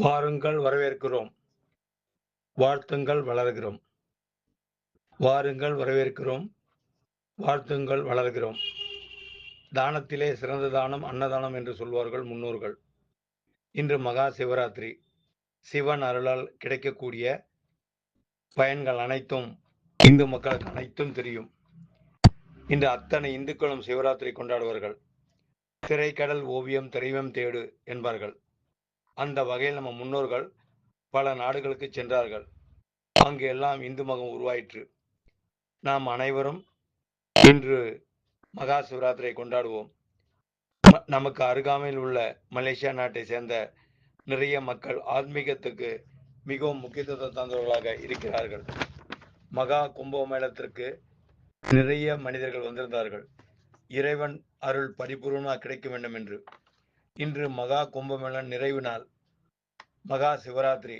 வாருங்கள் வரவேற்கிறோம். வாழ்த்துங்கள் வளர்கிறோம். வாருங்கள் வரவேற்கிறோம். வாழ்த்துங்கள் வளர்கிறோம். தானத்திலே சிறந்த தானம் அன்னதானம் என்று சொல்வார்கள் முன்னோர்கள். இன்று மகா சிவராத்திரி. சிவன் அருளால் கிடைக்கக்கூடிய பயன்கள் அனைத்தும் இந்து மக்களுக்கு அனைத்தும் தெரியும். இன்று அத்தனை இந்துக்களும் சிவராத்திரி கொண்டாடுவார்கள். திரைக்கடல் ஓவியம் தெய்வம் தேடு என்பார்கள். அந்த வகையில் நம்ம முன்னோர்கள் பல நாடுகளுக்கு சென்றார்கள். அங்கு எல்லாம் இந்து மதம் உருவாயிற்று. நாம் அனைவரும் இன்று மகா சிவராத்திரியை கொண்டாடுவோம். நமக்கு அருகாமையில் உள்ள மலேசியா நாட்டை சேர்ந்த நிறைய மக்கள் ஆன்மீகத்துக்கு மிகவும் முக்கியத்துவம் தந்தவர்களாக இருக்கிறார்கள். மகா கும்பமேளத்திற்கு நிறைய மனிதர்கள் வந்திருந்தார்கள். இறைவன் அருள் பரிபூர்ணமாக கிடைக்க வேண்டும் என்று. இன்று மகா கும்பமேளம் நிறைவு நாள், மகா சிவராத்திரி.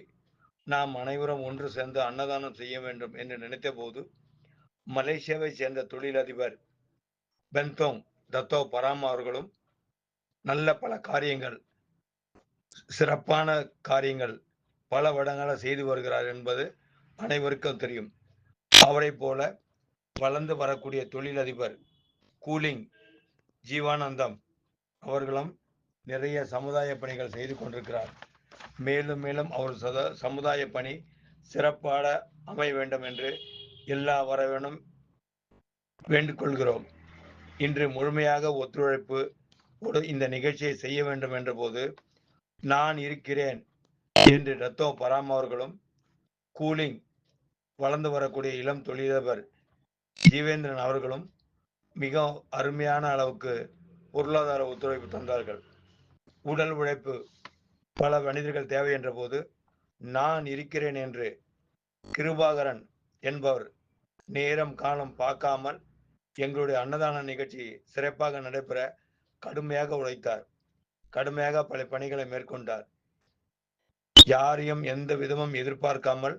நாம் அனைவரும் ஒன்று சேர்ந்து அன்னதானம் செய்ய வேண்டும் என்று நினைத்த போது மலேசியாவை சேர்ந்த தொழிலதிபர் பென்தோங் தத்தோ பராமா அவர்களும் நல்ல பல காரியங்கள், சிறப்பான காரியங்கள் பல வருடங்களாக செய்து வருகிறார் என்பது அனைவருக்கும் தெரியும். அவரை போல வளர்ந்து வரக்கூடிய தொழிலதிபர் கூலிங் ஜீவானந்தம் அவர்களும் நிறைய சமுதாய பணிகள் செய்து கொண்டிருக்கிறார். மேலும் மேலும் அவர் சமுதாய பணி சிறப்பாக அமைய வேண்டும் என்று எல்லா வரவேனும் வேண்டிக் கொள்கிறோம். இன்று முழுமையாக ஒத்துழைப்பு இந்த நிகழ்ச்சியை செய்ய வேண்டும் என்ற போது நான் இருக்கிறேன் என்று ரத்தோ பராம் அவர்களும் கூலிங் வளர்ந்து வரக்கூடிய இளம் தொழிலதிபர் ஜீவேந்திரன் அவர்களும் மிக அருமையான அளவுக்கு பொருளாதார ஒத்துழைப்பு தந்தார்கள். உடல் உழைப்பு பல மனிதர்கள் தேவை என்ற போது நான் இருக்கிறேன் என்று கிருபாகரன் என்பவர் நேரம் காலம் பார்க்காமல் எங்களுடைய அன்னதான நிகழ்ச்சி சிறப்பாக நடைபெற கடுமையாக உழைத்தார். கடுமையாக பல பணிகளை மேற்கொண்டார். யாரையும் எந்த விதமும் எதிர்பார்க்காமல்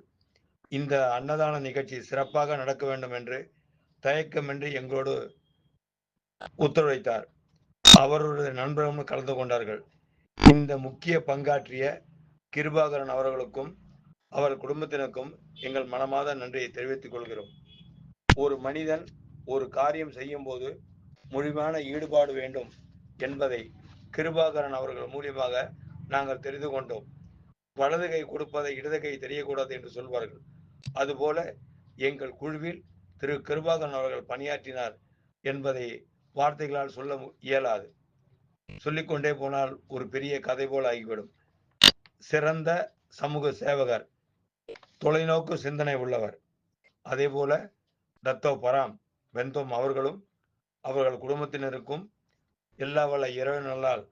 இந்த அன்னதான நிகழ்ச்சி சிறப்பாக நடக்க வேண்டும் என்று தயக்கமின்றி எங்களோடு ஒத்துழைத்தார். அவருடைய நண்பர்களும் கலந்து கொண்டார்கள். இந்த முக்கிய பங்காற்றிய கிருபாகரன் அவர்களுக்கும் அவர் குடும்பத்தினருக்கும் எங்கள் மனமாத நன்றியை தெரிவித்துக் கொள்கிறோம். ஒரு மனிதன் ஒரு காரியம் செய்யும் போது முழுமையான ஈடுபாடு வேண்டும் என்பதை கிருபாகரன் அவர்கள் மூலியமாக நாங்கள் தெரிந்து கொண்டோம். வலது கை கொடுப்பதை இடது கை தெரியக்கூடாது என்று சொல்வார்கள். அதுபோல எங்கள் குழுவில் திரு கிருபாகரன் அவர்கள் பணியாற்றினார் என்பதை வார்த்தைகளால் சொல்ல இயலாது. சொல்லிக்கொண்டே போனால் ஒரு பெரிய கதை போல் ஆகிவிடும். சிறந்த சமூக சேவகர், தொலைநோக்கு சிந்தனை உள்ளவர். அதே போல தத்தோ பராம் பென்தோம் அவர்களும் அவர்கள் குடும்பத்தினருக்கும் எல்லா வல்ல இறைவனால்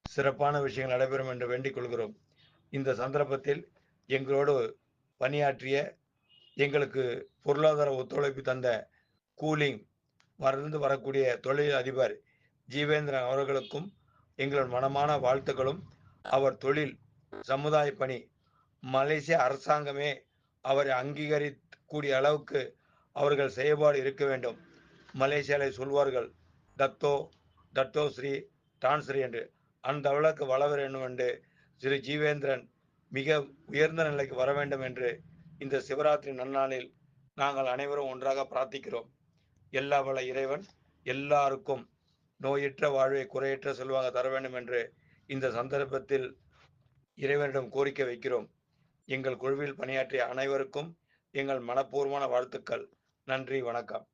சிறப்பான விஷயங்கள் நடைபெறும் என்று வேண்டிக் கொள்கிறோம். இந்த சந்தர்ப்பத்தில் எங்களோடு பணியாற்றிய, எங்களுக்கு பொருளாதார ஒத்துழைப்பு தந்த கூலிங் வளர்ந்து வரக்கூடிய தொழில் அதிபர் ஜீவேந்திரன் அவர்களுக்கும் எங்கள் மனமான வாழ்த்துக்களும். அவர் தொழில் சமுதாய பணி மலேசிய அரசாங்கமே அவரை அங்கீகரிக்கக்கூடிய அளவுக்கு அவர்கள் செயல்பாடு இருக்க வேண்டும். மலேசியாவில் சொல்வார்கள் தத்தோ ஸ்ரீ டான்ஸ்ரீ என்று. அந்த அளவுக்கு வளர வேண்டும் என்று திரு ஜீவேந்திரன் மிக உயர்ந்த நிலைக்கு வர வேண்டும் என்று இந்த சிவராத்திரி நன்னாளில் நாங்கள் அனைவரும் ஒன்றாக பிரார்த்திக்கிறோம். எல்லா வல்ல இறைவன் எல்லாருக்கும் நோயற்ற வாழ்வை குறையற்ற செல்வாங்க தர வேண்டும் என்று இந்த சந்தர்ப்பத்தில் இறைவனிடம் கோரிக்கை வைக்கிறோம். எங்கள் குழுவில் பணியாற்றிய அனைவருக்கும் எங்கள் மனப்பூர்வமான வாழ்த்துக்கள். நன்றி, வணக்கம்.